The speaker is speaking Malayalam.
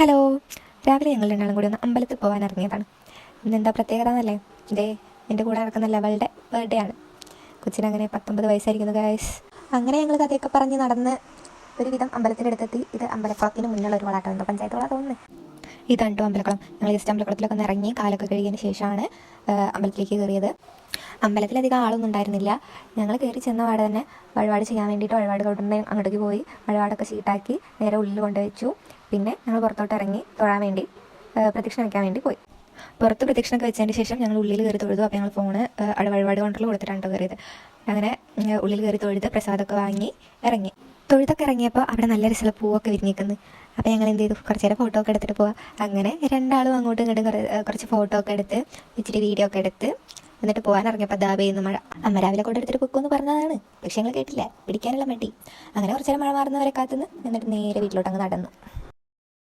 ഹലോ. രാവിലെ ഞങ്ങൾ രണ്ടാളും കൂടി ഒന്ന് അമ്പലത്തിൽ പോകാൻ ഇറങ്ങിയതാണ്. ഇന്നെന്താ പ്രത്യേകത എന്നല്ലേ, ഇതേ എൻ്റെ കൂടെ നടക്കുന്ന ലവളുടെ ബർത്ത്ഡേ ആണ്. കൊച്ചിനങ്ങനെ 19 വയസ്സായിരിക്കുന്നു ഗൈസ്. അങ്ങനെ ഞങ്ങൾ കഥയൊക്കെ പറഞ്ഞ് നടന്ന് ഒരുവിധം അമ്പലത്തിൻ്റെ അടുത്തെത്തി. ഇത് അമ്പലക്കുളത്തിന് മുന്നുള്ള ഒരു വളാട്ടം, എന്തോ പഞ്ചായത്ത് വളാ തോന്നുന്നു. ഇതാണ് കേട്ടോ അമ്പലക്കുളം. ഞങ്ങൾ ജസ്റ്റ് അമ്പലക്കുളത്തിലൊക്കെ ഒന്ന് ഇറങ്ങി കാലൊക്കെ കഴുകിയതിന് ശേഷമാണ് അമ്പലത്തിലേക്ക് കയറിയത്. അമ്പലത്തിലധികം ആളൊന്നും ഉണ്ടായിരുന്നില്ല. ഞങ്ങൾ കയറി ചെന്ന പാടെ തന്നെ വഴിപാട് ചെയ്യാൻ വേണ്ടിയിട്ട് വഴിപാട് കൗണ്ടറിൻ്റെ അങ്ങോട്ടേക്ക് പോയി വഴിപാടൊക്കെ ഷീട്ടാക്കി നേരെ ഉള്ളിൽ കൊണ്ടുവച്ചു. പിന്നെ ഞങ്ങൾ പുറത്തോട്ട് ഇറങ്ങി തൊഴാൻ വേണ്ടി പ്രദക്ഷിണം വയ്ക്കാൻ വേണ്ടി പോയി. പുറത്ത് പ്രദക്ഷിണമൊക്കെ വെച്ചതിന് ശേഷം ഞങ്ങൾ ഉള്ളിൽ കയറി തൊഴുതു. അപ്പോൾ ഞങ്ങൾ ഫോണ് അവിടെ വഴിപാട് കൗണ്ടറിൽ കൊടുത്തിട്ടാണ് കയറിയത്. അങ്ങനെ ഉള്ളിൽ കയറി തൊഴുത് പ്രസാദമൊക്കെ വാങ്ങി ഇറങ്ങി. തൊഴുതൊക്കെ ഇറങ്ങിയപ്പോൾ അവിടെ നല്ല രസമുള്ള പൂവൊക്കെ വിരിഞ്ഞിരിക്കുന്നു. അപ്പോൾ ഞങ്ങൾ എന്ത് ചെയ്തു, കുറച്ച് നേരം ഫോട്ടോ ഒക്കെ എടുത്തിട്ട് പോവാം. അങ്ങനെ രണ്ടാളും അങ്ങോട്ടും ഇങ്ങോട്ടും കുറച്ച് ഫോട്ടോ ഒക്കെ എടുത്ത് ഇച്ചിരി വീഡിയോ ഒക്കെ എടുത്ത് എന്നിട്ട് പോകാൻ ഇറങ്ങിയപ്പോൾ ദാ പെയ്യുന്ന മഴ. അമ്മ രാവിലെ കൊണ്ട് എടുത്തിട്ട് പൊക്കുമെന്ന് പറഞ്ഞതാണ്, പക്ഷേ ഞങ്ങൾ കേട്ടില്ല, പിടിക്കാനുള്ള മടി. അങ്ങനെ കുറച്ച് നേരം മഴ മാറുന്നവരെ കാത്തുനിന്ന് എന്നിട്ട് നേരെ വീട്ടിലോട്ട് അങ്ങ് നടന്നു.